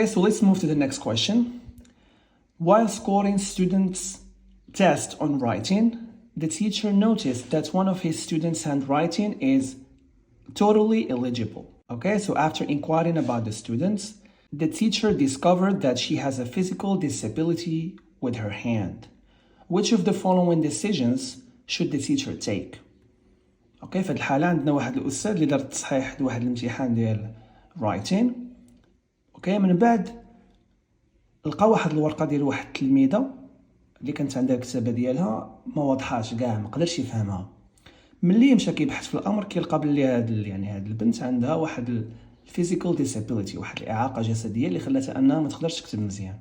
Okay, so let's move to the next question. While scoring students' test on writing, the teacher noticed that one of his students' handwriting is totally illegible. Okay, so after inquiring about the students, the teacher discovered that she has a physical disability with her hand. Which of the following decisions should the teacher take? اوكي في هذه الحالة عندنا واحد الأستاذ اللي دار تصحيح لواحد الامتحان ديال writing. اوكي من بعد لقى واحد الورقة ديال واحد التلميذة اللي كانت عندها الكتابة ديالها ما واضحاش كاع، ما قدرش يفهمها. ملي مشى كيبحث في الامر كيلقى بلي هاد البنت عندها واحد الفيزيكال ديسابيليتي، واحد الاعاقه جسديه اللي خلاتها انها ما تقدرش تكتب مزيان.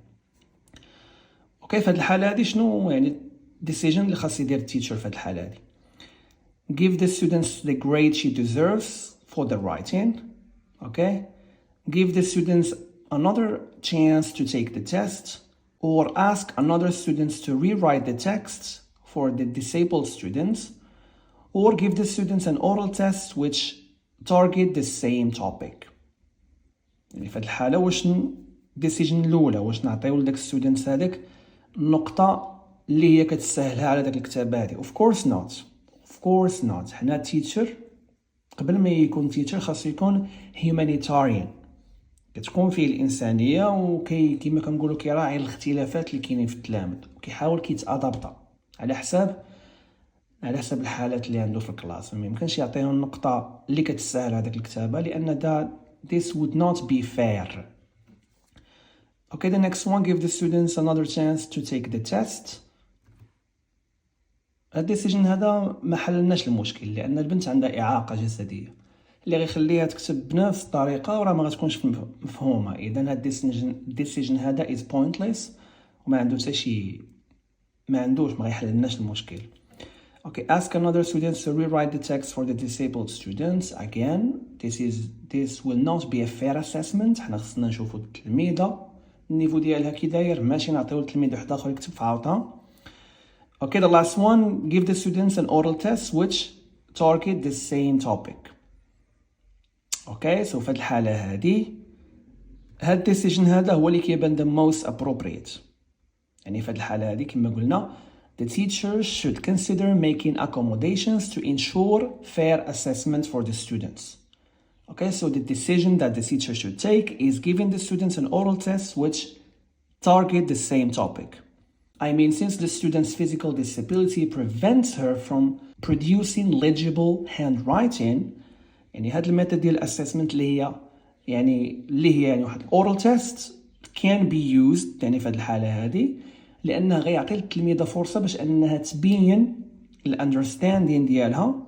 اوكي في هاد الحاله هادي شنو يعني ديسيجن اللي خاص يدير التيتشر في هاد الحاله هادي؟ give the students the grade she deserves for the writing. Okay, give the students another chance to take the test, or ask another students to rewrite the text for the disabled students, or give the students an oral test which target the same topic. يعني في هذه الحالة واش الديسيجن الأولى واش نعطيو لداك ستودنتس هذاك النقطة اللي هي كتسهلها على داك الكتابة هذه؟ of course not. حنا تيتشر قبل ما يكون تيتشر خاصو يكون humanitarian، كتكون فيه الإنسانية وكي كيما كنقولوا كيراعي الاختلافات اللي كاينين في التلاميذ وكيحاول كيتأدابطا على حساب الحالات اللي عنده في الكلاس. ما يمكنش يعطيهم النقطة اللي كتسهل هذاك الكتابة لأن this would not be fair. Okay, the next one, give the students another chance to take the test. الديسيجن هذا ما حللناش المشكل لأن البنت عندها إعاقة جسدية اللي غيخليها تكتب بنفس الطريقة وراه ما غتكونش مفهومة. إذا هاد الديسيجن هذا is pointless وما عنده حتى شي، ما غيحللناش المشكل. Okay, ask another student to rewrite the text for the disabled students. Again, this will not be a fair assessment. حنا خصنا نشوفوا التلميذة النيفو ديالها كي داير، ماشي نعطيو لتلميذ واحد آخر يكتب في عاوطة. Okay, the last one, give the students an oral test which target the same topic. Okay, so في هاد الحالة هادي هاد الديسيجن هذا هو اللي كيبان the most appropriate. يعني في هاد الحالة هادي كما قلنا the teachers should consider making accommodations to ensure fair assessment for the students. Okay, so the decision that the teacher should take is giving the students an oral test which target the same topic. I mean, since the student's physical disability prevents her from producing legible handwriting, يعني هاد الميثود ديال assessment اللي هي واحد oral test can be used يعني في هاد الحالة هادي لأنها غيعطي التلميذة فرصة باش أنها تبين الأندرستاندين ديالها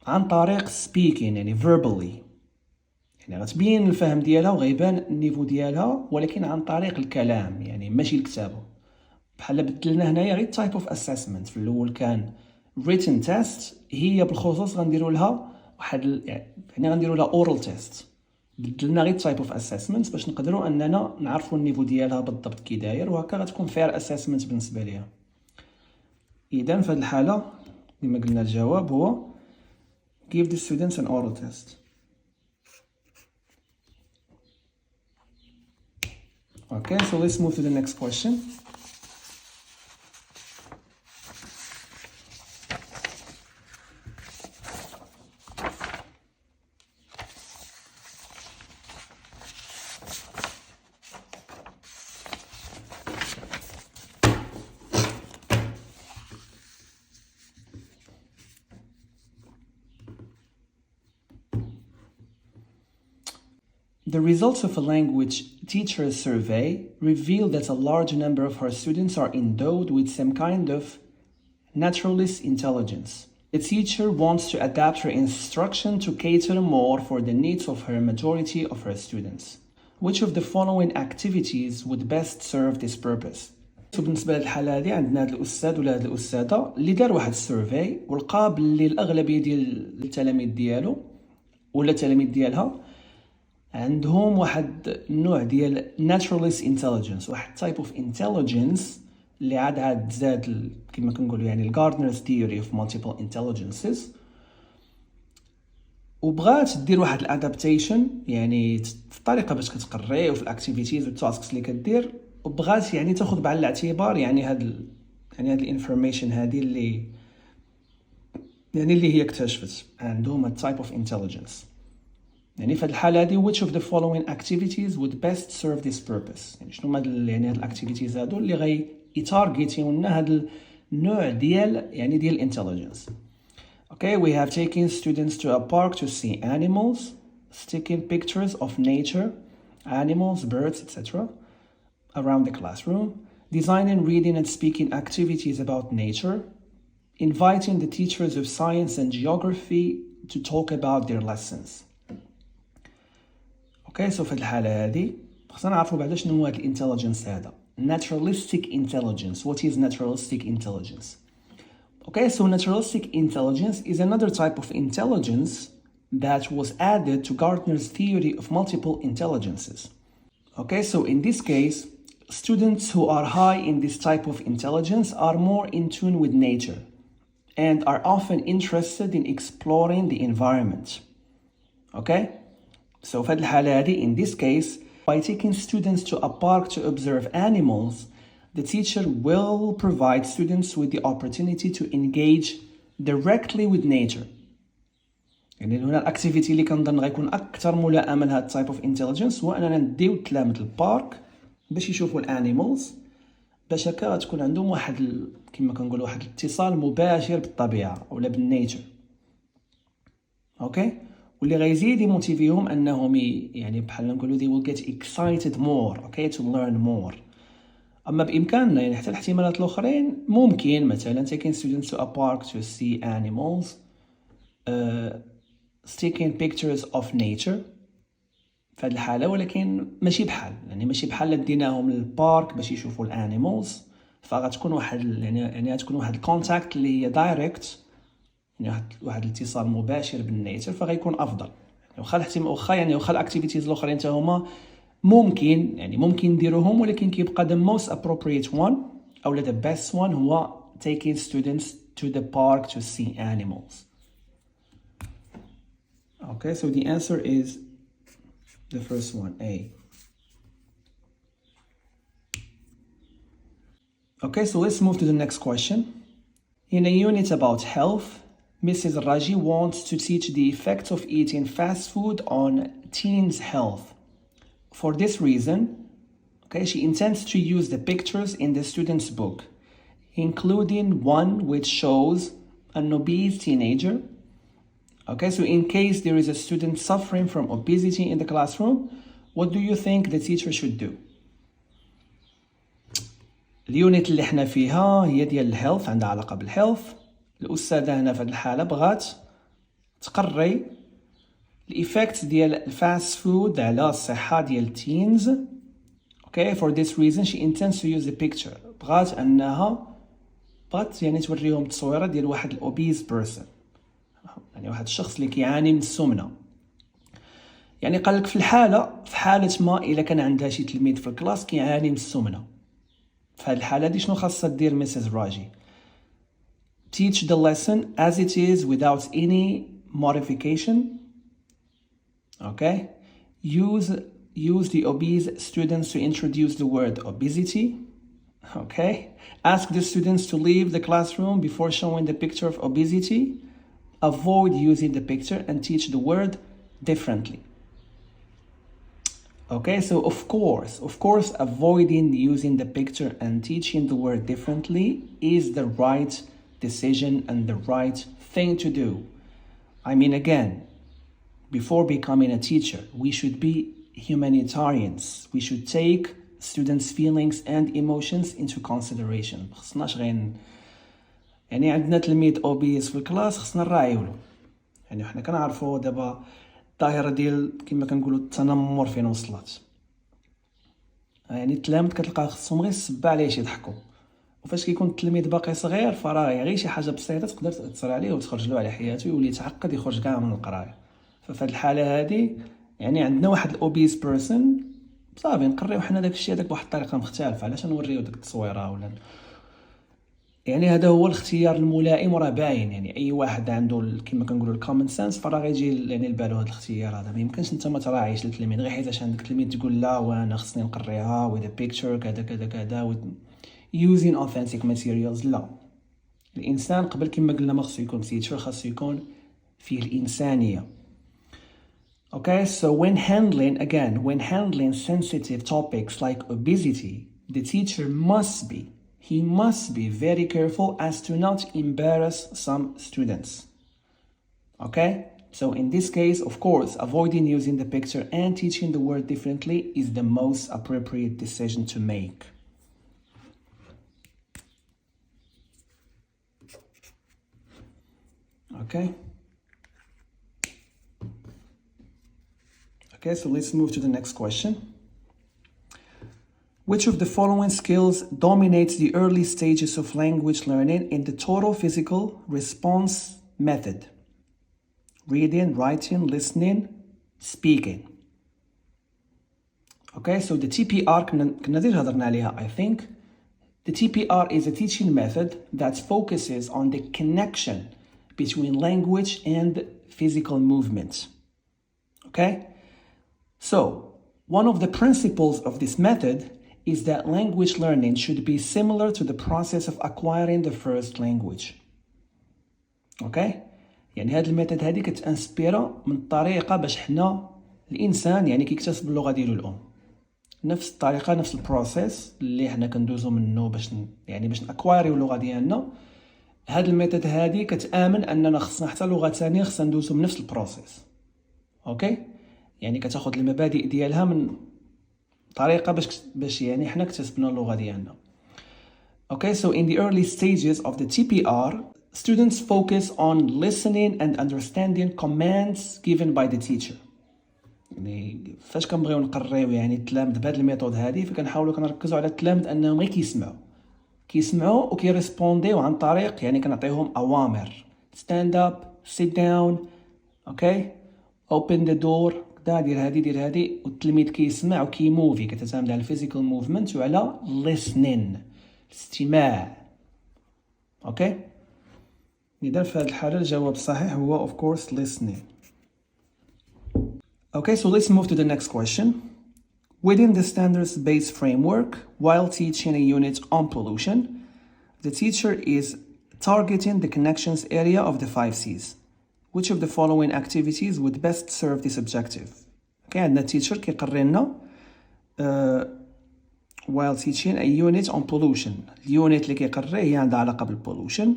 عن طريق speaking يعني verbally، يعني غتبين الفهم ديالها وغيبان النيفو ديالها ولكن عن طريق الكلام يعني ماشي الكتابة. بحال بدلنا هنايا غير type of assessment. في الأول كان written test، هي بالخصوص غنديروا لها غنديروا لها oral test. بدلنا غير type of assessment باش نقدروا اننا نعرفوا النيفو ديالها بالضبط كي داير وهكا غتكون fair assessment بالنسبه ليها. اذا في هذه الحاله كما قلنا الجواب هو give the students an oral test. Okay, so let's move to the next question. The results of a language teacher survey reveal that a large number of her students are endowed with some kind of naturalist intelligence. The teacher wants to adapt her instruction to cater more for the needs of her majority of her students. Which of the following activities would best serve this purpose? بالنسبة للحالة هذه عندنا هذا الأستاذ ولا هذه الأستاذة اللي دار واحد السيرفي ولقى باللي الأغلبية ديال التلاميذ ديالو ولا التلاميذ ديالها عندهم واحد النوع ديال naturalist intelligence، واحد type of intelligence اللي عاد زاد كما كنقولوا يعني Gardner's theory of multiple intelligences. وبغات دير واحد الادابتيشن يعني في الطريقه باش كتقري وفي الاكتيفيتيز والتاسكس اللي كدير، وبغات يعني تاخذ بعين الاعتبار يعني هاد الانفورميشن هذه اللي هي اكتشفت عندهم التايب اوف انتليجنس. يعني في هذه الحاله هذه which of the following activities would best serve this purpose، يعني شنو هاد يعني هاد الاكتيفيتيز هادو اللي غي يتارجيتيو لنا هاد النوع ديال يعني ديال الانتليجنس. Okay, we have taken students to a park to see animals, sticking pictures of nature, animals, birds, etc. around the classroom, designing reading and speaking activities about nature, inviting the teachers of science and geography to talk about their lessons. Okay, so في الحالة هذه خصنا نعرفوا بعدا شنو هو هاد الانتليجنس هذا. Naturalistic intelligence. What is naturalistic intelligence? Okay, so naturalistic intelligence is another type of intelligence that was added to Gartner's theory of multiple intelligences. Okay, so in this case, students who are high in this type of intelligence are more in tune with nature and are often interested in exploring the environment. Okay, so في هذه الحالة هذه in this case, by taking students to a park to observe animals, the teacher will provide students with the opportunity to engage directly with nature. يعني هنا الاكتيفيتي اللي كنظن غيكون اكثر ملائمه لهذا التايب اوف انتليجنس هو اننا نديو التلاميذ البارك باش يشوفوا الانيمالز، باش هكا تكون عندهم واحد كما كنقولوا واحد الاتصال مباشر بالطبيعه ولا بالنيتشر. اوكي، واللي غيزيد يموتيفيهم انهم يعني بحال نقولوا they will get excited more okay to learn more. اما بامكاننا يعني حتى الاحتمالات الاخرين ممكن مثلا taking students to a park to see animals, taking pictures of nature في هذه الحاله، ولكن ماشي بحال ديناهم للبارك باش يشوفوا الانيمالز، فغتكون واحد يعني غتكون واحد الكونتاكت اللي هي دايركت، يعني واحد الاتصال مباشر بالنيتر، فغيكون افضل. يعني واخا الاكتيفيتيز الاخرين حتى هما ممكن نديروهم، ولكن كيبقى the most appropriate one او the best one هو taking students to the park to see animals. Okay, so the answer is the first one, A. Okay, so let's move to the next question. In a unit about health, Mrs. Raji wants to teach the effects of eating fast food on teens' health. For this reason, okay, she intends to use the pictures in the student's book, including one which shows an obese teenager. Okay, so in case there is a student suffering from obesity in the classroom, what do you think the teacher should do? اليونت اللي احنا فيها هي ديال الهيلث، عندها علاقة بالهيلث. الأستاذة هنا في هذه الحالة بغات تقري الإفكت ديال الفاست فود على الصحة ديال التينز. Okay, for this reason she intends to use a picture. بغات يعني توريهم تصويرة ديال واحد الأوبيز بيرسون، يعني واحد الشخص اللي كيعاني من السمنة. يعني قال لك في حالة ما إلا كان عندها شي تلميذ في الكلاس كيعاني من السمنة، في هذه الحالة دي شنو خاصها دير ميسيس راجي؟ Teach the lesson as it is without any modification. Okay, use the obese students to introduce the word obesity. Okay, ask the students to leave the classroom before showing the picture of obesity. Avoid using the picture and teach the word differently. Okay, so of course avoiding using the picture and teaching the word differently is the right decision and the right thing to do. I mean, again, before becoming a teacher, we should be humanitarians. We should take students' feelings and emotions into consideration. خصناش غير يعني عندنا تلميذ اوبيس في الكلاس خصنا نراعيو له. يعني حنا كنعرفوا دابا الظاهره ديال كما كنقولوا التنمر فين وصلت. يعني التلاميذ كتلقى خصهم غير السبه عليه يضحكوا، وفاش كيكون التلميذ باقي صغير فراه غير شي حاجه بسيطه تقدر تاثر عليه وتخرج له على حياته، يولي يتعقد يخرج كاع من القرايه. ففي هذه الحاله هذه يعني عندنا واحد الاوبيس بيرسون صافي نقريو حنا داك الشيء هذاك بواحد الطريقه مختلفه. علاش نوريو داك التصويره ولا يعني هذا هو الاختيار الملائم وراه باين، يعني اي واحد عنده كما كنقولوا الكومن سنس فراه غيجي يعني لبالو هذا الاختيار هذا. ما يمكنش انت ما تراعيش التلميذ غير حيت عندك تلميذ تقول لا وانا خصني نقريها with a picture كذا كذا كذا with using authentic materials. لا، الانسان قبل كما قلنا ما خصو يكون teacher، خصو يكون فيه الانسانيه. Okay, so when handling sensitive topics like obesity, the teacher must be very careful as to not embarrass some students. Okay, so in this case, of course, avoiding using the picture and teaching the word differently is the most appropriate decision to make. Okay. Okay, so let's move to the next question. Which of the following skills dominates the early stages of language learning in the total physical response method? Reading, writing, listening, speaking. Okay, so the TPR كنا ديجا هضرنا عليها I think. The TPR is a teaching method that focuses on the connection between language and physical movements. Okay? So, one of the principles of this method is that language learning should be similar to the process of acquiring the first language. Okay? يعني هاد الميثود هادي كتانسبيرا من الطريقة باش حنا الإنسان يعني كيكتسب اللغة ديالو الأم. نفس الطريقة نفس البروسيس اللي حنا كندوزو منه باش باش نأكوايريو اللغة ديالنا. هاد الميثود هادي كتآمن أننا خصنا حتى لغة ثانية خصنا ندوزو بنفس البروسيس. أوكي؟ يعني كتاخد المبادئ ديالها من طريقة باش يعني حنا اكتسبنا اللغة ديالنا. Okay, so in the early stages of the TPR, students focus on listening and understanding commands given by the teacher. يعني فاش كنبغيو نقريو يعني التلامذ بهاد الميثود هادي فكنحاولوا كنركزوا على التلامذ انهم غير كيسمعوا وكيريسبونديو عن طريق يعني كنعطيهم اوامر. stand up, sit down, okay, open the door، دير هادي والتلميذ كيسمع وكيموفي، كتعتمد على الفيزيكال موفمنت وعلى listening الاستماع. اوكي، اذا في هذه الحاله الجواب الصحيح هو of course listening. Okay, so let's move to the next question. Within the standards-based framework, while teaching a unit on pollution, the teacher is targeting the connections area of the 5 C's. Which of the following activities would best serve this objective? Okay, عندنا teacher كيقري لنا while teaching a unit on pollution. اليونت اللي كيقري هي عندها علاقة بالبولوشن.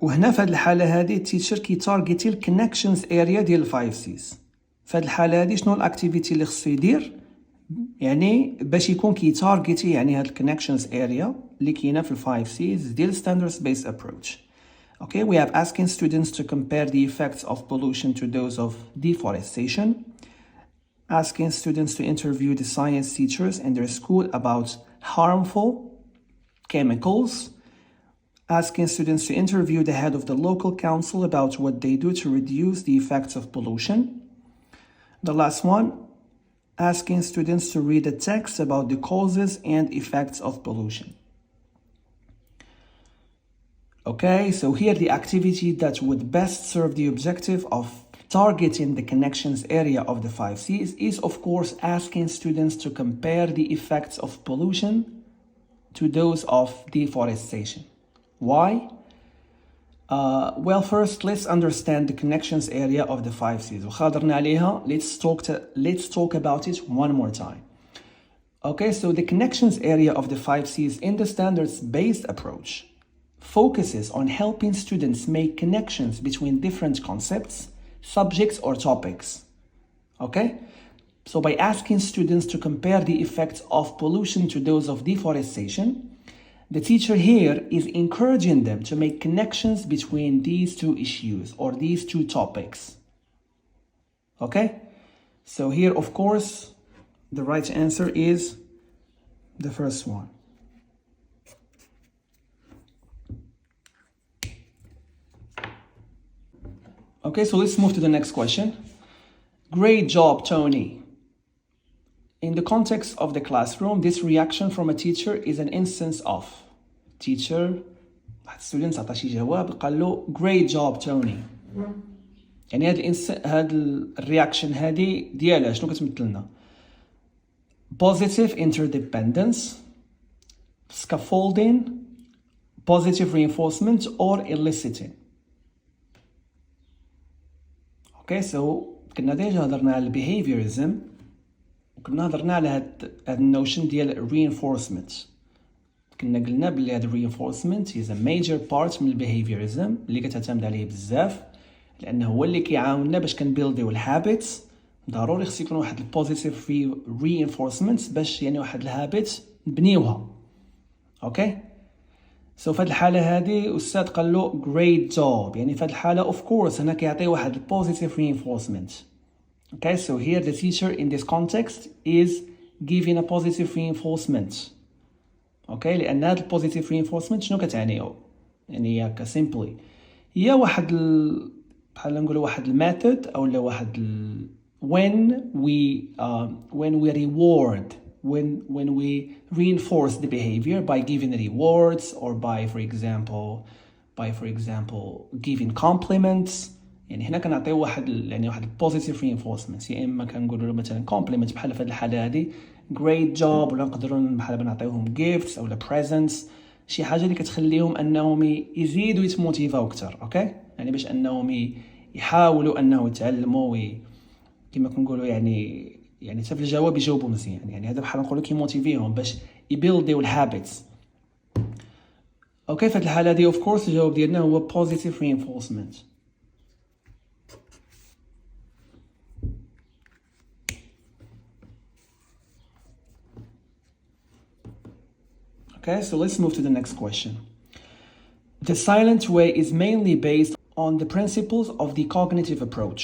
وهنا في هذه الحالة هذه التيتشر كيتارجيتي الكونكشنز اريا ديال ال 5 C's. في هذه الحالة هذه شنو الاكتيفيتي اللي خصو يدير يعني باش يكون كيتارجيتي يعني هاد الكونكشنز اريا اللي كاينة في ال 5 C's ديال standards based approach. Okay, we have asking students to compare the effects of pollution to those of deforestation, asking students to interview the science teachers in their school about harmful chemicals, asking students to interview the head of the local council about what they do to reduce the effects of pollution. The last one, asking students to read a text about the causes and effects of pollution. Okay, so here the activity that would best serve the objective of targeting the connections area of the 5 C's is of course asking students to compare the effects of pollution to those of deforestation. Why? Well, first let's understand the connections area of the 5 C's. وخاضرنا عليها. Let's talk about it one more time. Okay, so the connections area of the 5 C's in the standards-based approach focuses on helping students make connections between different concepts, subjects, or topics. Okay? So by asking students to compare the effects of pollution to those of deforestation, the teacher here is encouraging them to make connections between these two issues or these two topics. Okay? So here, of course, the right answer is the first one. Okay, so let's move to the next question. Great job, Tony. In the context of the classroom, this reaction from a teacher is an instance of teacher. واحد student عطى شي جواب قال له great job Tony. يعني هاد الرياكشن هادي ديالها شنو كتمثل لنا؟ positive interdependence, scaffolding, positive reinforcement or eliciting. Okay, so كنا ديجا هضرنا على behaviorism وكنا هضرنا على هاد النوشن ديال reinforcement. كنا قلنا بلي هاد reinforcement is a major part من behaviorism اللي كتعتمد عليه بزاف لانه هو اللي كيعاوننا باش كنبيلديو الهابيتس. ضروري خص يكون واحد البوزيتيف reinforcement باش يعني واحد الهابيت نبنيوها. اوكي سو في هاد الحاله هادي استاذ قال له great job، يعني في هاد الحاله اوف كورس هنا كيعطي واحد البوزيتيف reinforcement. Okay, so here the teacher in this context is giving a positive reinforcement. Okay, لأن هذا positive reinforcement شنو كتعني؟ يعني هكا simply هي واحد بحال نقولوا واحد الميثود أو لا واحد when we reward when we reinforce the behavior by giving rewards or by for example giving compliments. يعني هنا كنعطيو واحد positive reinforcement، يا اما كنقولوا له مثلا compliment بحال في هذه الحاله هذه great job، ولا نقدروا بحال نعطيوهم gifts او presents، شي حاجه اللي كتخليهم انهم يزيدوا يتموتيفاو اكثر. اوكي يعني باش انهم يحاولوا انه يتعلموا كما كنقولوا يعني حتى في الجواب يجاوبوا مزيان. يعني هذا بحال نقولوا كيموتيفيهم باش يبيلديو الهابيتس. اوكي في هذه الحاله هذه اوف كورس الجواب ديالنا هو positive reinforcement. Okay, so let's move to the next question. The silent way is mainly based on the principles of the cognitive approach.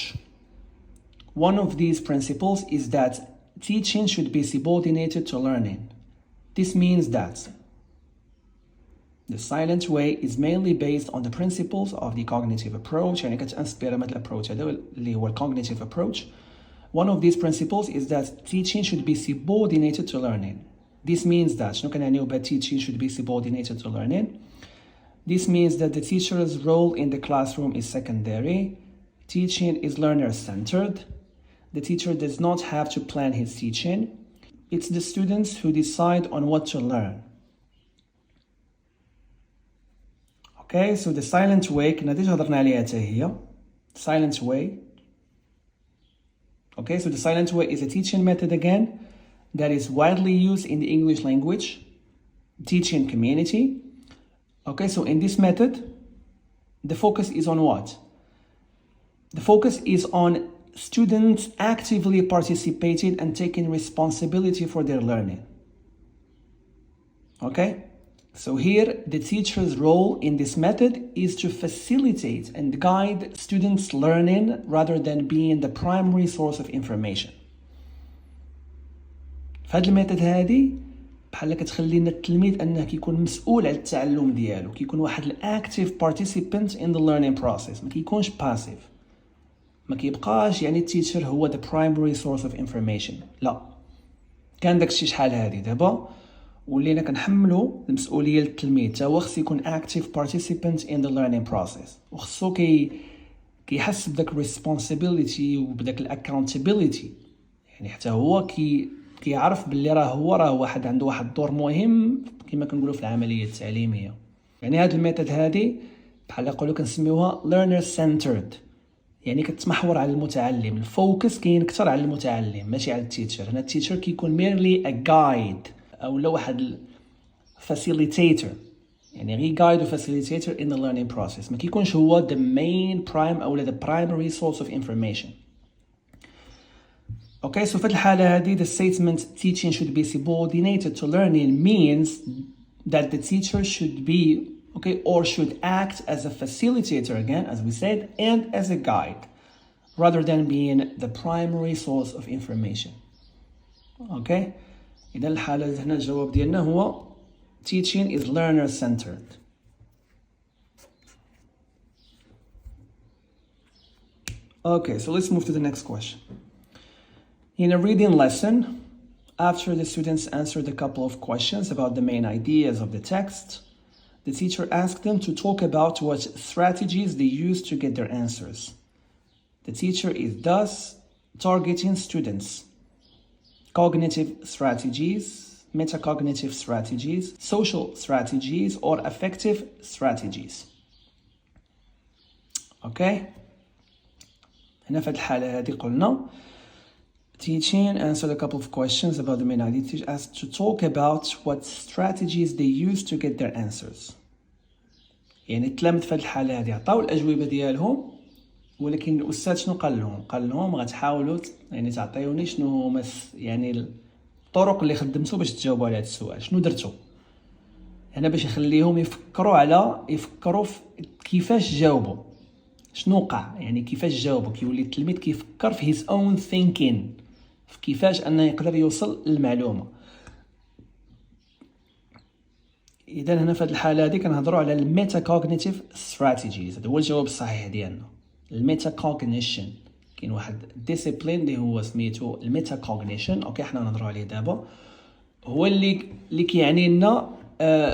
One of these principles is that teaching should be subordinated to learning. This means that the silent way is mainly based on the principles of the cognitive approach. يعني كتانسبير من الابروach هذا اللي هو cognitive approach. One of these principles is that teaching should be subordinated to learning. This means that شنو كنعنيو ب teaching should be subordinated to learning. This means that the teacher's role in the classroom is secondary. Teaching is learner-centered. The teacher does not have to plan his teaching. It's the students who decide on what to learn. Okay, so the silent way كنا ديجا هضرنا عليها حتى هي. Silent way. Okay, so the silent way is a teaching method again that is widely used in the English language teaching community. Okay, so in this method, the focus is on what? The focus is on students actively participating and taking responsibility for their learning. Okay, so here the teacher's role in this method is to facilitate and guide students' learning rather than being the primary source of information. فهاد الميثود هادي بحال كتخلينا التلميذ انه كيكون مسؤول على التعلم ديالو، كيكون واحد الاكتيف participant in the learning process، ما كيكونش باسيف، ما كيبقاش يعني التيتشر هو the primary source of information. لا، كان داكشي شحال هادي دابا ولينا كنحملوا المسؤوليه للتلميذ، تا هو خص يكون active participant in the learning process، وخصو كيحس بداك responsibility وبداك accountability، يعني حتى هو كيعرف باللي راه واحد عنده واحد الدور مهم كما كنقولوا في العمليه التعليميه. يعني هاد الميثود هادي بحال نقولوا كنسميوها learner centered، يعني كتمحور على المتعلم، الفوكس كاين اكثر على المتعلم ماشي على التيتشر. هنا التيتشر كيكون merely a guide او لا واحد facilitator، يعني غير guide و facilitator in the learning process، ما كيكونش هو the main prime او the primary source of information. Okay, so في الحالة هذه the statement teaching should be subordinated to learning means that the teacher should be or should act as a facilitator again, as we said, and as a guide rather than being the primary source of information. Okay, إذا الحالة هنا الجواب ديالنا هو teaching is learner centered. Okay, so let's move to the next question. In a reading lesson, After the students answered a couple of questions about the main ideas of the text, the teacher asked them to talk about what strategies they used to get their answers. The teacher is thus targeting students. Cognitive strategies, metacognitive strategies, social strategies, or affective strategies. Okay? هنا في الحالة هذه قلنا teaching answered a couple of questions about the main idea. Teacher asked to talk about what strategies they used to get their answers. يعني التلاميذ في هذه الحالة هذه عطاو الأجوبة ديالهم، ولكن الأستاذ شنو قال لهم؟ قال لهم غتحاولوا يعني تعطيوني شنو هما يعني الطرق اللي خدمتوا باش تجاوبوا على هذا السؤال، شنو درتوا؟ هنا باش يخليهم يفكروا في كيفاش جاوبوا، شنو وقع، يعني كيفاش جاوبوا، كيولي التلميذ كيفكر في his own thinking، في كيفاش انه يقدر يوصل للمعلومه. اذا هنا في هذه الحاله هذه كنهضروا على الميتاكوغنيتيف ستراتيجيز، هذا هو الجواب الصحيح ديالنا. الميتاكوغنيشن كاين واحد ديسيبلين اللي هو سميتو الميتاكوغنيشن، اوكي حنا نهضروا عليه دابا، هو اللي كيعني لنا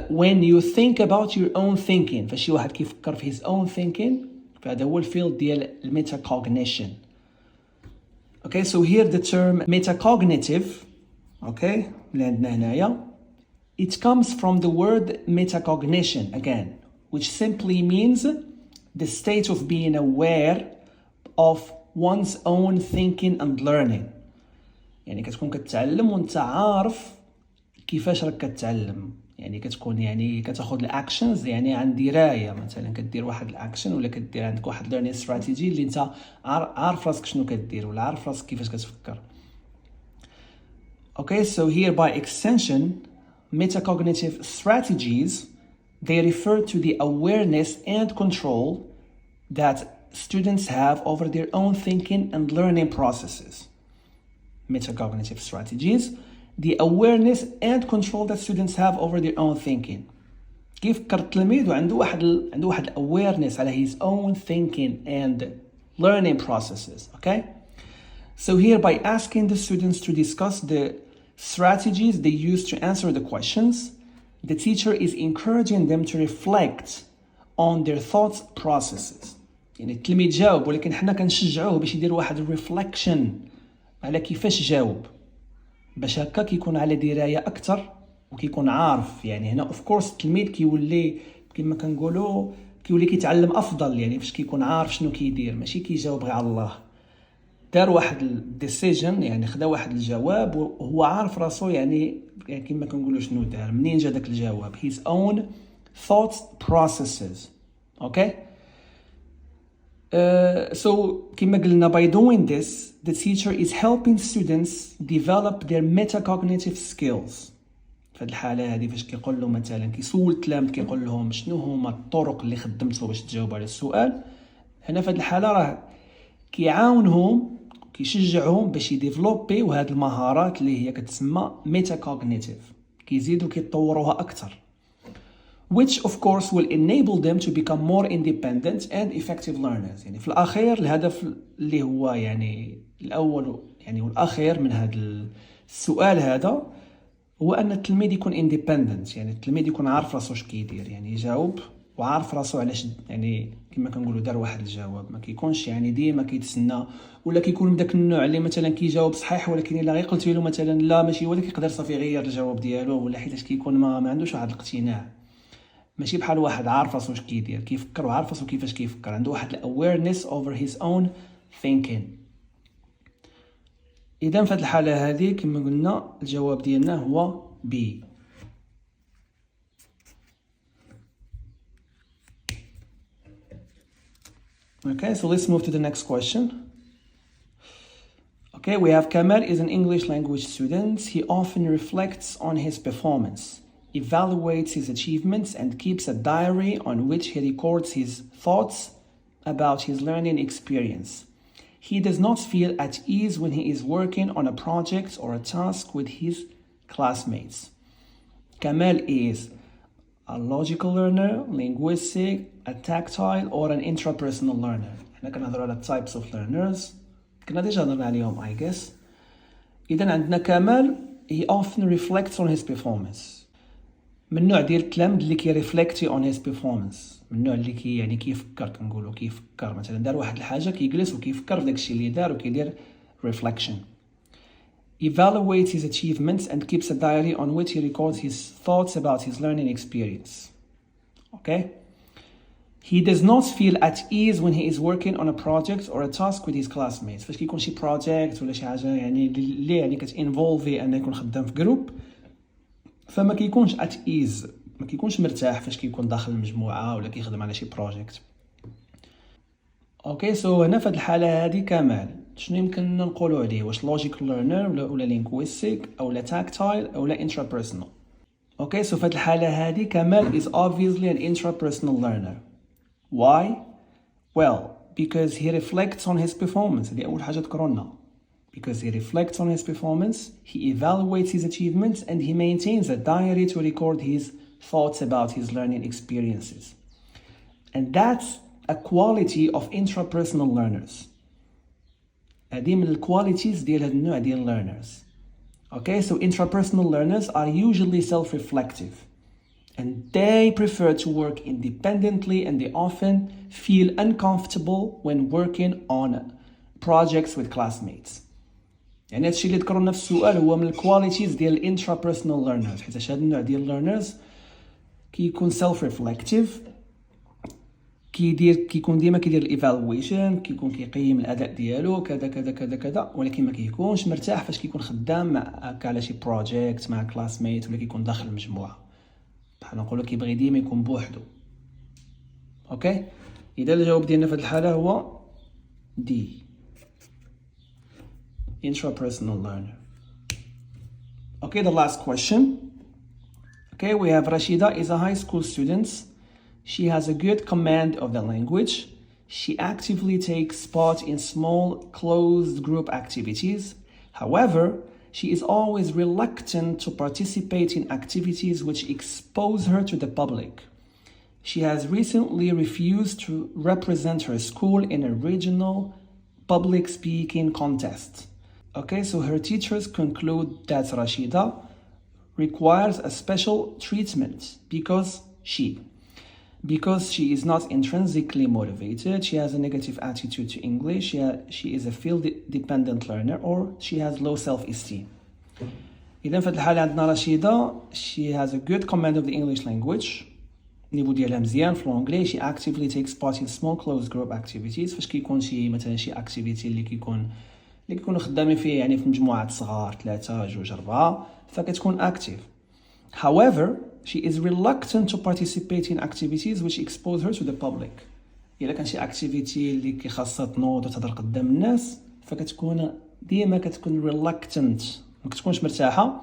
when you think about your own thinking، فشي واحد كيفكر في his own thinking، فهذا هو الفيلد ديال الميتاكوغنيشن. Okay, so here the term metacognitive, okay, اللي عندنا هنايا, it comes from the word metacognition again, which simply means the state of being aware of one's own thinking and learning. يعني كتكون كتعلم وانت عارف كيفاش راك كتعلم، يعني كتكون يعني كتاخذ الاكشنز، يعني عن درايه، مثلا كدير واحد الاكشن ولا كدير عندك واحد ليرنينغ استراتيجي اللي انت عارف راسك شنو كدير ولا عارف راسك كيفاش كتفكر. Okay, so here by extension metacognitive strategies, they refer to the awareness and control that students have over their own thinking and learning processes. Metacognitive strategies, the awareness and control that students have over their own thinking. كيف فكر التلميذ وعنده واحد awareness على his own thinking and learning processes, okay? So here by asking the students to discuss the strategies they use to answer the questions, the teacher is encouraging them to reflect on their thoughts processes. يعني التلميذ جاوب، ولكن حنا كنشجعوه باش يدير واحد reflection على كيفاش جاوب، باش هكا كيكون على درايه اكثر وكيكون عارف. يعني هنا اوف كورس التلميذ كيولي كما كنقولوا كيولي كيتعلم افضل، يعني فاش كيكون عارف شنو كيدير، ماشي كيجاوب غير على الله. دار واحد الديسيجن، يعني خدا واحد الجواب وهو عارف راسو، يعني كما كنقولوا شنو دار، منين جا داك الجواب، his own thoughts processes. okay, so كما قلنا by doing this the teacher is helping students develop their metacognitive skills. في الحالة هذه فاش كيقول له مثلا كيسول التلاميذ كيقول لهم شنو هما الطرق اللي خدمتوا باش تجاوبوا على السؤال، هنا في هذه الحالة راه كيعاونهم كيشجعهم باش يديفلوبيو هذه المهارات اللي هي كتسمى metacognitive، كيزيدوا كيطوروها أكثر. which of course will enable them to become more independent and effective learners. يعني في الأخير الهدف اللي هو يعني الأول يعني والأخير من هذا السؤال هذا هو أن التلميذ يكون independent، يعني التلميذ يكون عارف راسو اش كيدير، يعني يجاوب وعارف راسو علاش، يعني كما كنقولوا دار واحد الجواب، ما كيكونش يعني ديما كيتسنى ولا كيكون من داك النوع اللي مثلا كيجاوب صحيح ولكن الا غير قلت له مثلا لا ماشي هو، يقدر صافي يغير الجواب ديالو، ولا حيتاش كيكون ما عندوش واحد الاقتناع. ماشي بحال واحد عارف راسو واش كيدير، كيفكر وعارف راسو كيفاش كيفكر، عنده واحد awareness over his own thinking. اذا في هذه الحاله هذه كما قلنا الجواب ديالنا هو B. Okay, so let's move to the next question. Okay, we have Kamal is an English language student. He often reflects on his performance, evaluates his achievements, and keeps a diary on which he records his thoughts about his learning experience. He does not feel at ease when he is working on a project or a task with his classmates. Kamal is a logical learner, linguistic, a tactile, or an intrapersonal learner. احنا كنهضروا على types of learners، كنا ديجا هضرنا عليهم I guess. إذا عندنا كمال he often reflects on his performance. من النوع ديال التلامذ اللي كيريفليكتي on his performance، من النوع اللي يعني كيفكر، كنقولوا كيفكر مثلا دار واحد الحاجه كيجلس وكيفكر في داكشي اللي دار وكيدير reflection. Evaluates his achievements and keeps a diary on which he records his thoughts about his learning experience. Okay? He does not feel at ease when he is working on a project or a task with his classmates. فاش كيكون شي project ولا شي حاجه يعني اللي يعني كتinvolve انه يكون خدام في جروب، فما كيكونش at ease، ما كيكونش مرتاح فاش كيكون داخل المجموعه ولا كيخدم على شي project. اوكي سو هنا في هذه الحاله هذه كمال شنو يمكن نقولوا عليه؟ واش logical learner ولا linguistic او لا tactile او لا intrapersonal؟ اوكي سو في هذه الحاله هذه كمال is obviously an intrapersonal learner. Why? Well, because he reflects on his performance. هذه أول حاجة ذكرنا. Because he reflects on his performance, he evaluates his achievements, and he maintains a diary to record his thoughts about his learning experiences. And that's a quality of intrapersonal learners. هذه من الqualities ديال هذا النوع ديال learners. Okay, so intrapersonal learners are usually self-reflective. And they prefer to work independently, and they often feel uncomfortable when working on projects with classmates. يعني هادشي اللي ذكرنا في السؤال هو من الكواليتيز ديال intrapersonal learners، حيت هاد النوع ديال learners كيكون self-reflective، كيكون ديما كيدير الايفالويشن، كيكون كيقيم الاداء ديالو كذا كذا كذا كذا، ولكن ما كيكونش مرتاح فاش كيكون خدام مع على شي بروجيكت مع كلاسميت ولا كيكون داخل المجموعه، بحال نقولوا كيبغي ديما يكون بوحدو. اوكي اذا الجواب ديالنا في هذه الحاله هو دي intrapersonal learner. Okay, the last question. Okay, we have Rashida is a high school student. She has a good command of the language. She actively takes part in small closed group activities. However, she is always reluctant to participate in activities which expose her to the public. She has recently refused to represent her school in a regional public speaking contest. Okay, so her teachers conclude that Rashida requires a special treatment because she is not intrinsically motivated, she has a negative attitude to English, she is a field-dependent learner, or she has low self-esteem. إذن في هذه الحالة عندنا رشيدة she has a good command of the English language، النيفو ديالها مزيان في الانجلي. she actively takes part in small closed group activities، فاش كيكون شي مثلا شي activity اللي كيكونوا خدامين فيه يعني في مجموعات صغار 3 2 4 فكتكون active. However, she is reluctant to participate in activities which expose her to the public. إلا كان شي activity اللي كيخاصها تنوض وتهضر قدام الناس فكتكون ديما reluctant، ما كتكونش مرتاحة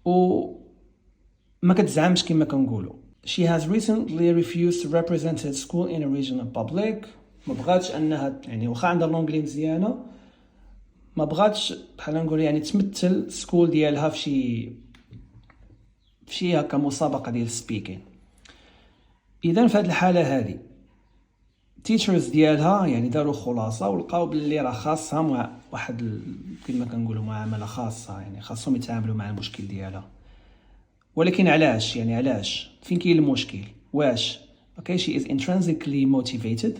وما كتزعمش كما كنقولوا. She has recently refused to represent her school in a regional public. ما بغاتش انها يعني واخا عندها الانجلي مزيانه ما بغاتش بحال نقول يعني تمثل السكول ديالها في شي هكا مسابقه ديال سبيكين. اذا في هذه الحاله هذه تيتشرز ديالها يعني داروا خلاصه ولقاو باللي راه خاصها مع واحد كما كنقولوا معامله خاصه، يعني خاصهم يتعاملوا مع المشكل ديالها. ولكن علاش يعني علاش فين كاين المشكل؟ واش اوكي she is intrinsically motivated.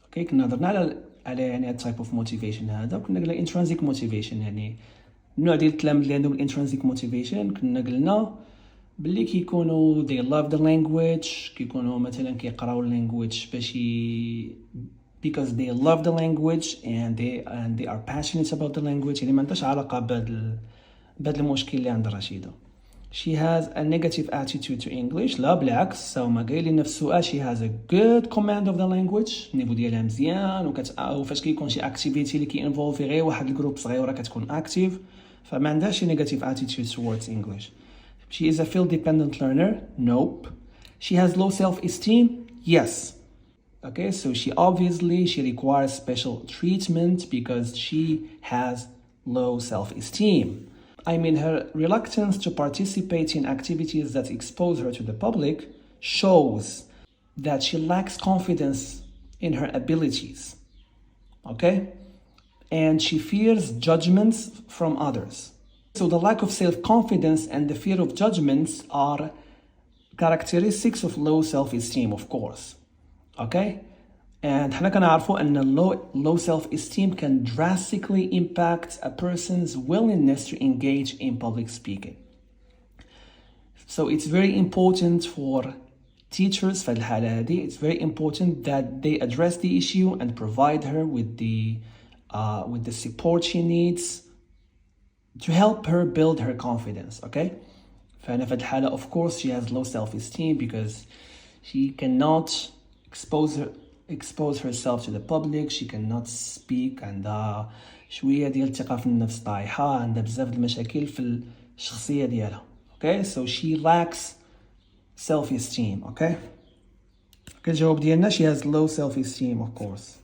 اوكي كنا هضرنا على يعني type of motivation هذا، وكنا قلنا intrinsic motivation يعني النوع ديال التلاميذ اللي عندهم intrinsic motivation كنا قلنا باللي كيكونوا they love the language، كيكونوا مثلا كيقراو language باش because they love the language and they are passionate about the language. يعني ما عندهاش علاقه بهذا المشكل اللي عند رشيده. She has a negative attitude to English. لا بالعكس، سوما قايلين نفس السؤال she has a good command of the language، النيفو ديالها مزيان وفاش كيكون شي activity اللي كينفولفي غير واحد الجروب صغيره كتكون active، فما عندهاش negative attitude towards English. She is a field-dependent learner. Nope. She has low self-esteem. Yes. Okay, so she requires special treatment because she has low self-esteem. I mean, her reluctance to participate in activities that expose her to the public shows that she lacks confidence in her abilities. Okay? And she fears judgments from others. So the lack of self-confidence and the fear of judgments are characteristics of low self-esteem, of course. Okay? And حنا كنعرفوا أن low self-esteem can drastically impact a person's willingness to engage in public speaking. So it's very important for teachers في الحالة هذه, it's very important that they address the issue and provide her with the support she needs to help her build her confidence, okay? فهنا في الحالة of course she has low self-esteem because she cannot expose herself to the public, she cannot speak, عندها شوية ديال الثقة في النفس طايحة, عندها بزاف المشاكل في الشخصية ديالها, okay? So she lacks self-esteem, okay? الجواب ديالنا she has low self-esteem, of course.